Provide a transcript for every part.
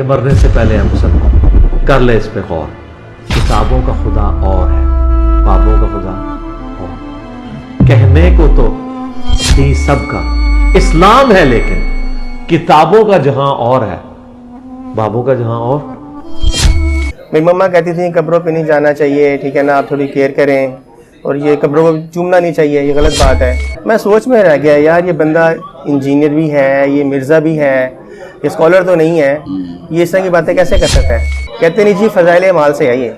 مرنے سے پہلے ہم سب کر لے اس پہ غور. کتابوں کا خدا اور ہے, بابوں کا خدا اور. کہنے کو تو ہی سب کا اسلام ہے, لیکن کتابوں کا جہاں اور ہے, بابوں کا جہاں اور. میری مما کہتی تھیں قبروں پہ نہیں جانا چاہیے, ٹھیک ہے نا, آپ تھوڑی کیئر کریں, اور یہ قبروں کو چومنا نہیں چاہیے, یہ غلط بات ہے. میں سوچ میں رہ گیا یار, یہ بندہ انجینئر بھی ہے, یہ مرزا بھی ہے, یہ اسکالر تو نہیں ہے, یہ اس طرح کی باتیں کیسے کر سکتا ہے. کہتے نہیں جی فضائل اعمال سے ہے یہ.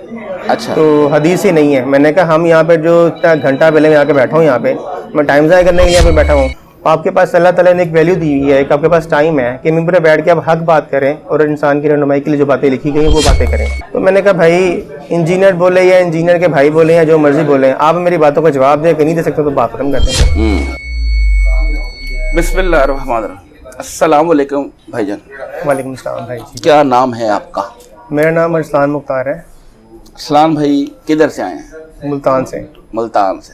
اچھا, تو حدیث ہی نہیں ہے. میں نے کہا ہم یہاں پہ جو اتنا گھنٹہ پہلے میں آ کے بیٹھا ہوں, یہاں پہ میں ٹائم ضائع کرنے کے لیے یہاں پہ بیٹھا ہوں. آپ کے پاس اللہ تعالیٰ نے ایک ویلیو دی ہوئی ہے, ایک آپ کے پاس ٹائم ہے کہ ممبر پہ بیٹھ کے آپ حق بات کریں اور انسان کی رہنمائی کے لیے جو باتیں لکھی گئی ہیں وہ باتیں کریں. تو میں نے کہا بھائی انجینئر بولے یا انجینئر کے بھائی بولے یا جو مرضی بولیں, آپ میری باتوں کا جواب دیں, کہ نہیں دے سکتے تو بات ختم کر دیں. بسم اللہ الرحمن الرحیم. السلام علیکم بھائی جان. وعلیکم السلام بھائی جی. کیا نام ہے آپ کا؟ میرا نام ارسلان مختار ہے. اسلام بھائی کدھر سے آئے ہیں؟ ملتان سے. ملتان سے,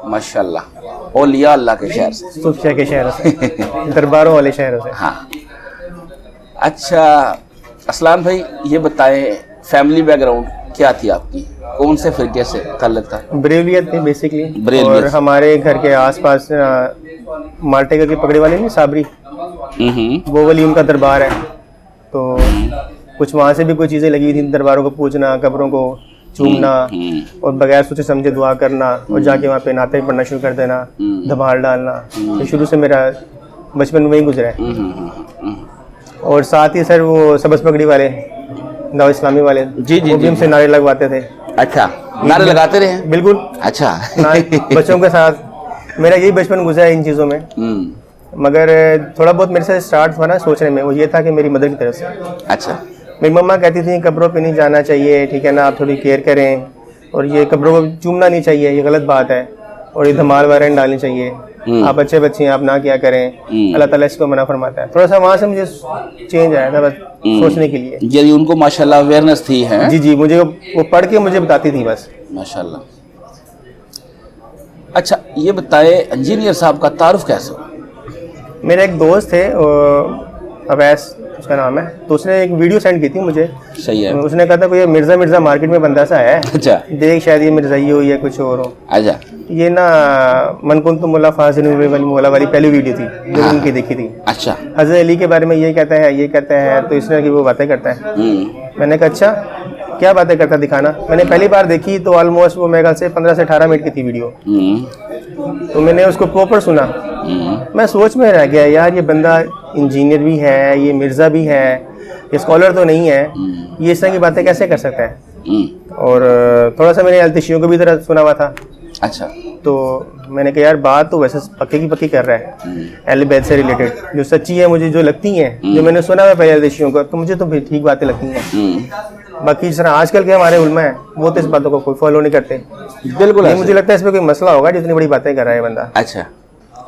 ماشاء اللہ, اولیاء اللہ کے شہر سے, صوفیہ کے شہر سے, درباروں والے شہر سے. ہاں. اچھا اسلام بھائی یہ بتائیں, فیملی بیک گراؤنڈ کیا تھی آپ کی, کون سے فرقے سے تعلق تھا؟ بریلیت تھی بیسکلی. بریلیت. اور ہمارے گھر کے آس پاس مالٹے کے پگڑی والے نہیں, صابری, وہ والی ان کا دربار ہے. تو کچھ وہاں سے بھی کوئی چیزیں لگی تھیں, درباروں کو پوچھنا, قبروں کو چومنا, اور بغیر سوچے سمجھے دعا کرنا, اور جا کے وہاں پہ نعتیں پڑھنا شروع کر دینا, دھمال ڈالنا. تو شروع سے میرا بچپن وہیں گزرا ہے. اور ساتھ ہی سر وہ سبز پگڑی والے, دعوت اسلامی والے, وہ بھی ہم سے نعرے لگواتے تھے. اچھا, نعرے لگاتے رہے؟ بالکل. اچھا. بچوں کے ساتھ میرا یہی بچپن گزرا ہے ان چیزوں میں. مگر تھوڑا بہت میرے سے سٹارٹ ہوا نا سوچنے میں, وہ یہ تھا کہ میری مدر کی طرف سے. اچھا. میری مما کہتی تھیں قبروں پہ نہیں جانا چاہیے, ٹھیک ہے نا, آپ تھوڑی کیئر کریں, اور یہ قبروں کو چومنا نہیں چاہیے, یہ غلط بات ہے, اور یہ دھمال وغیرہ نہیں ڈالنی چاہیے, آپ اچھے بچے ہیں, آپ نہ کیا کریں, اللہ تعالیٰ اس کو منع فرماتا ہے. تھوڑا سا وہاں سے مجھے چینج آیا تھا بس سوچنے کے لیے. یعنی ان کو ماشاءاللہ اویئرنیس تھی ہے. جی جی, مجھے وہ پڑھ کے مجھے بتاتی تھی بس. ماشاءاللہ. اچھا یہ بتائے انجینئر صاحب کا تعارف کیسے ہوا؟ میرے ایک دوست تھے, اویس اس کا نام ہے, تو اس نے ایک ویڈیو سینڈ کی تھی مجھے. صحیح ہے. اس نے کہا تھا کوئی مرزا مارکیٹ میں بندہ سا ہے, اچھا, دیکھ شاید یہ مرزائی ہو یا کچھ اور ہو. اچھا. یہ نا من کنت مولا فاضل والی مولا والی پہلی ویڈیو تھی جو ان کی دیکھی تھی. اچھا. حضرت علی کے بارے میں یہ کہتا ہے, یہ کہتا ہے, تو اس نے کہ وہ باتیں کرتا ہے. میں نے کہا اچھا کیا باتیں کرتا دکھانا. میں نے پہلی بار دیکھی تو آلموسٹ وہ میرے خیال سے 15 سے 18 منٹ کی تھی ویڈیو. تو میں نے اس کو پراپر سنا. میں سوچ میں رہ گیا یار, یہ بندہ انجینئر بھی ہے, یہ مرزا بھی ہے, یہ اسکالر تو نہیں ہے, یہ اس طرح کی باتیں کیسے کر سکتا ہے. اور تھوڑا سا میں نے التشیوں کو بھی ذرا سنا ہوا تھا. اچھا. تو میں نے کہا یار بات تو ویسے پکے کی پکی کر رہا ہے, اہل بیت سے ریلیٹڈ جو سچی ہے, مجھے جو لگتی ہیں, جو میں نے سنا ہوا پہلے التشیوں کو, تو مجھے تو پھر ٹھیک باتیں لگتی ہیں. باقی جس طرح آج کل کے ہمارے علماء ہیں وہ تو اس باتوں کو کوئی فالو نہیں کرتے. بالکل. مجھے لگتا ہے اس پہ کوئی مسئلہ ہوگا جتنی بڑی باتیں کر رہا ہے بندہ. اچھا.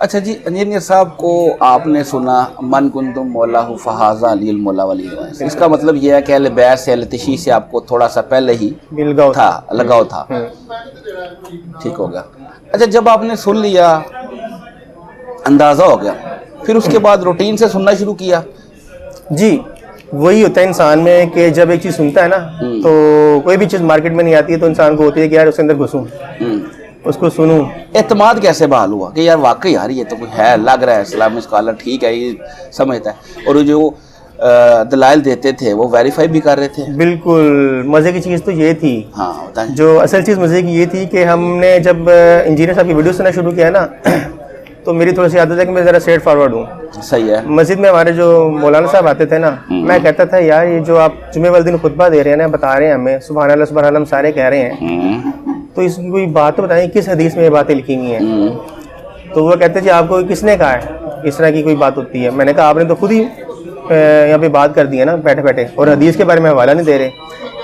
اچھا جی, انجینئر صاحب کو آپ نے سنا من کنتم مولا فہذا علی المولا ولی, اس کا مطلب یہ ہے کہ اہل بیت سے, اہل تشیع سے آپ کو تھوڑا سا پہلے ہی لگاؤ تھا. ٹھیک ہو گیا. اچھا جب آپ نے سن لیا, اندازہ ہو گیا, پھر اس کے بعد روٹین سے سننا شروع کیا؟ جی وہی ہوتا ہے انسان میں کہ جب ایک چیز سنتا ہے نا, تو کوئی بھی چیز مارکیٹ میں نہیں آتی ہے تو انسان کو ہوتی ہے کہ یار اس کے اندر گھسوں, اس کو سنوں. اعتماد کیسے بحال ہوا کہ یار واقعی یار یہ تو کوئی ہے, لگ رہا ہے اسلامی اسکالر, ٹھیک ہے, یہ سمجھتا ہے, اور جو دلائل دیتے تھے وہ ویریفائی بھی کر رہے تھے؟ بالکل. مزے کی چیز تو یہ تھی, ہاں بتائیں. جو اصل چیز مزے کی یہ تھی کہ ہم نے جب انجینئر صاحب کی ویڈیو سننا شروع کیا نا, تو میری تھوڑی سی عادت ہے کہ میں ذرا اسٹریٹ فارورڈ ہوں. صحیح ہے. مسجد میں ہمارے جو مولانا صاحب آتے تھے نا, میں کہتا تھا یار یہ جو آپ جمعے والے دن خطبہ دے رہے ہیں نا, بتا رہے ہیں ہمیں سبحان اللہ سبحان اللہ, ہم سارے کہہ رہے ہیں, تو اس کی کوئی بات تو بتائیں کس حدیث میں یہ باتیں لکھی ہوئی ہیں. تو وہ کہتے جی آپ کو کس نے کہا ہے اس طرح کی کوئی بات ہوتی ہے. میں نے کہا آپ نے تو خود ہی یہاں پہ بات کر دی ہے نا بیٹھے بیٹھے, اور حدیث کے بارے میں حوالہ نہیں دے رہے.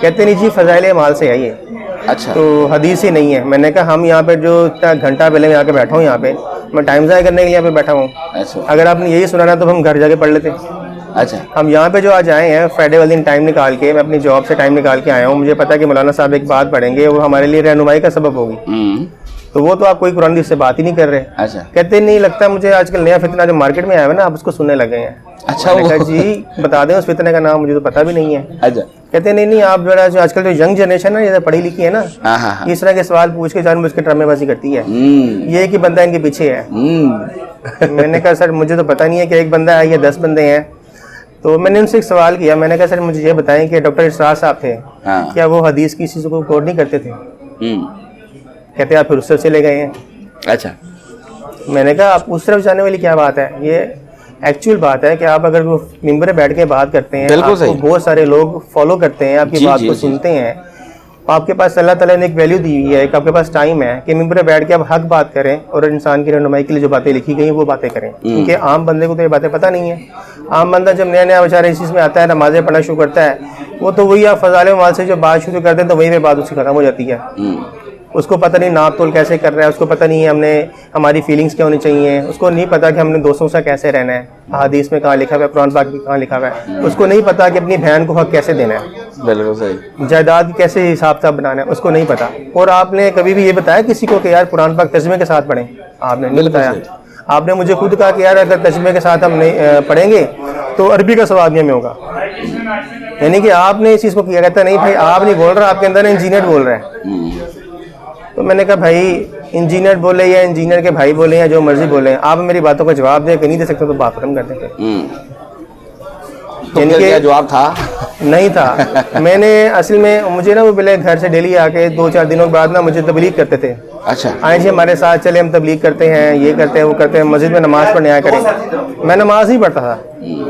کہتے نہیں جی فضائل اعمال سے ہے یہ. اچھا. تو حدیث ہی نہیں ہے. میں نے کہا ہم یہاں پہ جو اتنا گھنٹہ پہلے میں آ کے بیٹھا ہوں, یہاں پہ میں ٹائم ضائع کرنے کے لیے یہاں پہ بیٹھا ہوں. اگر آپ نے یہی سنانا تو ہم گھر جا کے پڑھ لیتے. اچھا. ہم یہاں پہ جو آج آئے ہیں فرائیڈے والے دن ٹائم نکال کے, میں اپنی جاب سے ٹائم نکال کے آیا ہوں. مجھے پتا ہے کہ مولانا صاحب ایک بات پڑھیں گے, وہ ہمارے لیے رہنمائی کا سبب ہوگی. تو وہ تو آپ کوئی قرآن حدیث سے بات ہی نہیں کر رہے. اچھا. کہتے نہیں لگتا مجھے آج کل نیا فتنہ جو مارکیٹ میں آیا ہے نا, آپ اس کو سننے لگے ہیں. اچھا میں نے کہا جی بتا دیں اس فتنے کا نام, مجھے تو پتہ بھی نہیں ہے. اچھا. کہتے ہیں نہیں آپ جو آج کل جو ینگ جنریشن ہے یہ پڑھی لکھی ہے نا, اس طرح کے سوال پوچھ کے جان بوجھ کے ڈرامے بازی کرتی ہے, یہ کہ بندہ ان کے پیچھے ہے. میں نے کہا سر مجھے تو پتہ نہیں ہے کہ ایک بندہ ہے یا 10 بندے ہیں. تو میں نے ان سے ایک سوال کیا, میں نے کہا سر مجھے یہ بتائیں کہ ڈاکٹر اسرار صاحب تھے, کیا وہ حدیث کی چیزوں کو کوٹ نہیں کرتے تھے؟ کہتے ہیں آپ پھر اس طرف چلے گئے ہیں. اچھا. میں نے کہا آپ اس طرف جانے والی کیا بات ہے, یہ ایکچوئل بات ہے کہ آپ اگر وہ ممبر پہ بیٹھ کے بات کرتے ہیں, آپ کو بہت سارے لوگ فالو کرتے ہیں, آپ کی بات کو سنتے ہیں, آپ کے پاس اللہ تعالیٰ نے ایک ویلیو دی ہوئی ہے, ایک آپ کے پاس ٹائم ہے کہ ممبر پہ بیٹھ کے آپ حق بات کریں اور انسان کی رہنمائی کے لیے جو باتیں لکھی گئی ہیں وہ باتیں کریں. کیونکہ عام بندے کو تو یہ باتیں پتہ نہیں ہیں. عام بندہ جب نیا نیا بیچارہ اس چیز میں آتا ہے, نمازیں پڑھنا شروع کرتا ہے, وہ تو وہی آپ فضائل اعمال سے جو بات شروع کرتے ہیں تو وہیں پہ بات اس کی ختم ہو جاتی ہے. اس کو پتہ نہیں ناپ تول کیسے کر رہا ہے, اس کو پتہ نہیں ہے ہماری فیلنگز کیا ہونی چاہیے, اس کو نہیں پتہ کہ ہم نے دوستوں سے کیسے رہنا ہے, حدیث میں کہاں لکھا ہوا ہے, قرآن پاک میں کہاں لکھا ہوا ہے, اس کو نہیں پتہ کہ اپنی بہن کو حق کیسے دینا ہے, بالکل صحیح, جائیداد کیسے حساب کتاب بنانا ہے, اس کو نہیں پتہ. اور آپ نے کبھی بھی یہ بتایا کسی کو کہ یار قرآن پاک ترجمے کے ساتھ پڑھیں؟ آپ نے نہیں بتایا. آپ نے مجھے خود کہا کہ یار اگر ترجمے کے ساتھ ہم نہیں پڑھیں گے تو عربی کا ثواب بھی ہمیں ہوگا. یعنی کہ آپ نے اس چیز کو کیا, کہتا نہیں بھائی آپ نہیں بول رہا, آپ کے اندر انجینئر بول رہا ہے. تو میں نے کہا بھائی انجینئر بولے یا انجینئر کے بھائی بولے یا جو مرضی بولے, آپ میری باتوں کا جواب دیں, کہ نہیں دے سکتے تو بات ختم کر دیں. یعنی کہ جواب تھا نہیں تھا. میں نے اصل میں مجھے نا وہ پہلے گھر سے ڈیلی آ کے 2-4 دنوں کے بعد نا مجھے تبلیغ کرتے تھے. اچھا. آئیں جی ہمارے ساتھ چلے, ہم تبلیغ کرتے ہیں, یہ کرتے ہیں, وہ کرتے ہیں, مسجد میں نماز پڑھنے آیا کریں. میں نماز نہیں پڑھتا تھا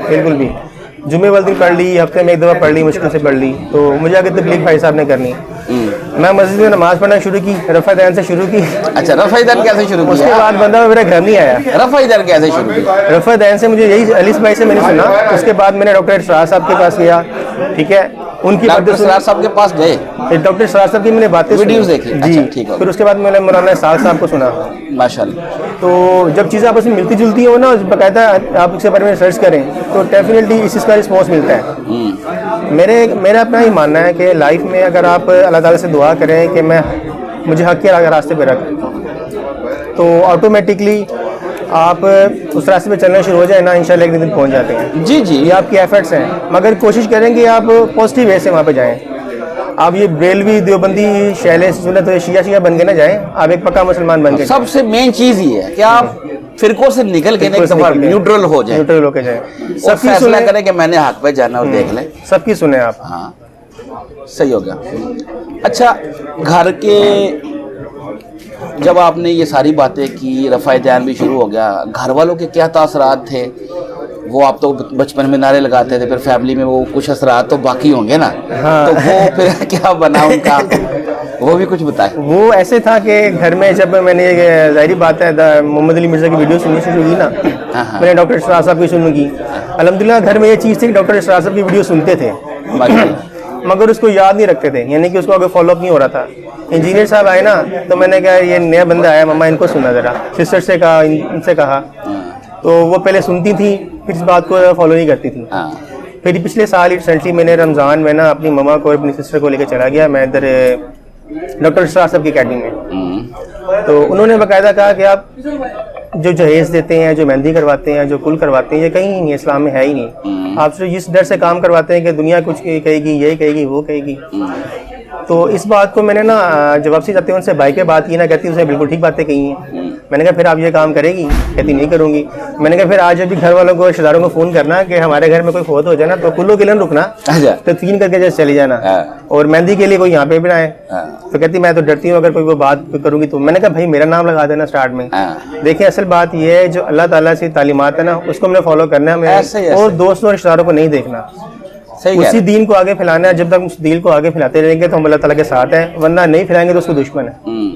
بالکل بھی. جمعے والے دن پڑھ لی, ہفتے میں 1 دفعہ پڑھ لی, مشکل سے پڑھ لی. تو مجھے آگے تبلیغ بھائی صاحب نے کرنی. میں مسجد میں نماز پڑھنا شروع کی, رفع دین سے شروع کی. اچھا, رفع دین کیسے شروع کیا؟ اس کے بعد بندہ میرے گھر نہیں آیا. رفع دین کیسے شروع کیا؟ رفع دین سے مجھے یہی علیس بھائی سے میں نے سنا. اس کے بعد میں نے ڈاکٹر اسرار صاحب کے پاس گیا, ٹھیک ہے, ان کی ڈاکٹر اسرار صاحب کے پاس گئے, ڈاکٹر اسرار صاحب کی میں نے باتیں ویڈیوز دیکھی جی. ٹھیک ہے. پھر اس کے بعد میں نے مولانا اسحاق صاحب کو سنا. ماشاءاللہ. تو جب چیزیں آپس میں ملتی جلتی ہیں نا, باقاعدہ آپ اس کے بارے میں ریسرچ کریں تو ڈیفینیٹلی اس چیز کا رسپانس ملتا ہے. میرا اپنا ہی ماننا ہے کہ لائف میں اگر آپ اللہ تعالیٰ سے دعا کریں کہ مجھے حق کے راستے پہ رکھ, تو آٹومیٹکلی آپ اس راستے پہ چلنا شروع ہو جائے نا, انشاءاللہ ایک دن پہنچ جاتے ہیں. جی جی, یہ آپ کی ایفرٹس ہیں, مگر کوشش کریں کہ آپ پازیٹیو وے سے وہاں پہ جائیں. آپ یہ بریلوی دیوبندی شیلے سنت شیعہ بن کے نہ جائیں, آپ ایک پکا مسلمان بن کے. سب سے مین چیز یہ ہے کہ آپ فرقوں سے نکل کے نیوٹرل ہو جائیں, نیوٹرل ہو کے جائیں, سب فیصلہ کریں کہ میں نے حق پہ جانا اور دیکھ لیں, سب کی سنیں آپ. ہاں صحیح ہو گیا. اچھا, گھر کے جب آپ نے یہ ساری باتیں کی, رفع دین بھی شروع ہو گیا, گھر والوں کے کیا تاثرات تھے؟ وہ آپ تو بچپن میں نعرے لگاتے تھے, پھر فیملی میں وہ کچھ اثرات تو باقی ہوں گے نا, تو وہ پھر کیا بنا ان کا, وہ بھی کچھ بتائیں. وہ ایسے تھا کہ گھر میں جب میں نے ظاہری بات ہے محمد علی مرزا کی ویڈیو سننی شروع کی نا, میں نے ڈاکٹر اسرار صاحب کی سننی کی. الحمدللہ گھر میں یہ چیز تھی کہ ڈاکٹر اسرار صاحب کی ویڈیو سنتے تھے, مگر اس کو یاد نہیں رکھتے تھے, یعنی کہ اس کو آگے فالو اپ نہیں ہو رہا تھا. انجینئر صاحب آئے نا, تو میں نے کہا یہ نیا بندہ آیا, ماما ان کو سنا ذرا, سسٹر سے کہا, ان سے کہا, تو وہ پہلے سنتی تھی, پھر اس بات کو فالو نہیں کرتی تھی. پھر پچھلے سال ریسنٹلی میں نے رمضان میں نا اپنی ماما کو اور اپنی سسٹر کو لے کے چلا گیا میں ادھر ڈاکٹر اسرار صاحب کی اکیڈمی میں. تو انہوں نے باقاعدہ کہا کہ آپ جو جہیز دیتے ہیں, جو مہندی کرواتے ہیں, جو کل کرواتے ہیں, یہ کہیں نہیں ہے, اسلام میں ہے ہی نہیں. آپ سے جس ڈر سے کام کرواتے ہیں کہ دنیا کچھ کہے گی, یہ کہے گی, وہ کہے گی. تو اس بات کو میں نے نا جب واپسی جاتے ہیں ان سے بھائی کے بات کی نا, کہتی اس نے بالکل ٹھیک باتیں کہی ہیں. میں نے کہا پھر آپ یہ کام کرے گی؟ کہتی نہیں کروں گی. میں نے کہا پھر آج ابھی گھر والوں کو, رشتے داروں کو فون کرنا کہ ہمارے گھر میں کوئی فوت ہو جائے نا تو کلو کے لیے رکنا, تدفین کر کے جیسے چلی جانا, اور مہندی کے لیے کوئی یہاں پہ بنائے. تو کہتی میں تو ڈرتی ہوں اگر کوئی بات کروں گی تو. میں نے کہا بھائی میرا نام لگا دینا اسٹارٹ میں. دیکھیں اصل بات یہ ہے جو اللہ تعالیٰ سے تعلیمات ہے نا اس کو ہم نے فالو کرنا ہے ہمیں, اور دوستوں اور رشتے داروں کو نہیں دیکھنا. اسی دین کو آگے پھیلانا ہے. جب تک اس دین کو آگے پھیلاتے رہیں گے تو ہم اللہ تعالیٰ کے ساتھ ہیں, ورنہ نہیں پھیلائیں گے تو اس کو دشمن ہے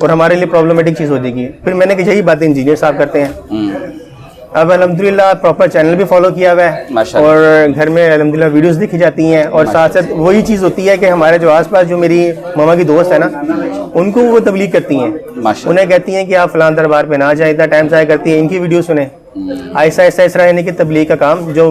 اور ہمارے لیے پرابلمٹک چیز ہو جائے گی. پھر میں نے کہ یہی باتیں انجینئر صاحب کرتے ہیں. اب الحمدللہ پراپر چینل بھی فالو کیا ہوا ہے, اور گھر میں الحمدللہ ویڈیوز دیکھی جاتی ہیں, اور ساتھ ساتھ وہی چیز ہوتی ہے کہ ہمارے جو آس پاس جو میری ماما کی دوست ہے نا, ان کو وہ تبلیغ کرتی ہیں, انہیں کہتی ہیں کہ آپ فلاں دربار پہ نہ جائیں, اتنا ٹائم ضائع کرتی ہیں, ان کی ویڈیو سنیں. آہستہ آہستہ اس طرح یعنی کہ تبلیغ کا کام جو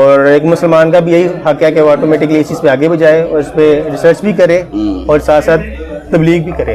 اور ایک مسلمان کا بھی یہی حق ہے کہ وہ آٹومیٹکلی اس چیز پہ آگے بھی جائے اور اس پہ ریسرچ بھی کرے اور ساتھ ساتھ تبلیغ بھی کرے,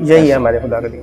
یہی ہے ہمارے خدا کا دین.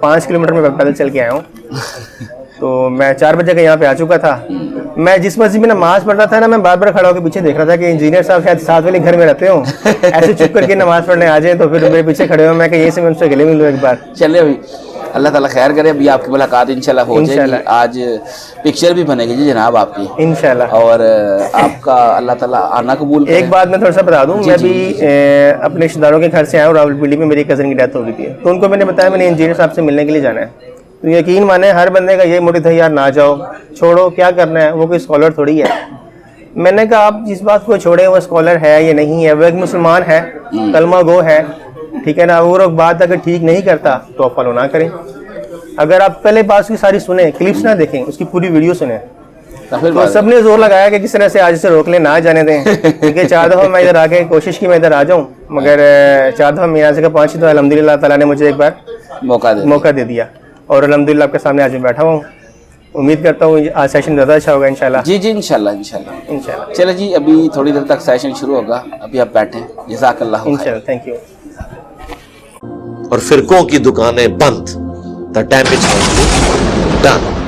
5 کلومیٹر میں پیدل چل کے آیا ہوں. تو میں 4 بجے کا یہاں پہ آ چکا تھا. میں جس مسجد میں نماز پڑھ رہا تھا نا, میں بار بار کھڑا ہو کے پیچھے دیکھ رہا تھا کہ انجینئر صاحب شاید ساتھ والے گھر میں رہتے ہوں, ایسے چپ کر کے نماز پڑھنے آ جائیں تو پھر میرے پیچھے کھڑے ہوں. میں کہ یہیں سے میں ان سے گلے ملوں ایک بار. چلے ابھی اللہ تعالیٰ خیر کرے, ابھی آپ کی ملاقات انشاءاللہ ہو جائے گی. آج پکچر بھی بنے گی جی جناب آپ کی انشاءاللہ. اور آپ کا اللہ تعالیٰ آنا قبول کرے. ایک بات میں تھوڑا سا بتا دوں, میں بھی اپنے رشتے داروں کے گھر سے آیا ہوں. راولپنڈی میں میری کزن کی ڈیتھ ہو گئی تھی, تو ان کو میں نے بتایا میں نے انجینئر صاحب سے ملنے کے لیے جانا ہے. تو یقین مانے ہر بندے کا یہ موٹو تھا یار نہ جاؤ, چھوڑو, کیا کرنا ہے, وہ کوئی اسکالر تھوڑی ہے. میں نے کہا آپ جس بات کو چھوڑیں وہ اسکالر ہے یا نہیں ہے, وہ ایک مسلمان ہے, کلمہ گو ہے, ٹھیک ہے نا. وہ بات اگر ٹھیک نہیں کرتا تو آپ فالو نہ کریں. اگر آپ پہلے بات کی ساری سنیں, کلپس نہ دیکھیں, اس کی پوری ویڈیو سنیں. تو سب نے زور لگایا کہ کس طرح سے آج سے روک لیں, نہ جانے دیں. کیونکہ 4 دفعہ میں ادھر آ کے کوشش کی میں ادھر آ جاؤں, مگر 4 دفعہ میں یہاں سے 5 تو الحمدللہ اللہ تعالیٰ نے مجھے ایک بار موقع دے دیا. اور الحمدللہ آپ کے سامنے آج میں بیٹھا ہوں. امید کرتا ہوں آج سیشن زیادہ اچھا ہوگا انشاءاللہ. جی جی انشاءاللہ انشاءاللہ انشاءاللہ چلے جی, ابھی تھوڑی دیر تک سیشن شروع ہوگا, ابھی آپ بیٹھیں. جزاک اللہ خیر. انشاءاللہ. Thank you. اور فرقوں کی دکانیں بند. The damage has been done.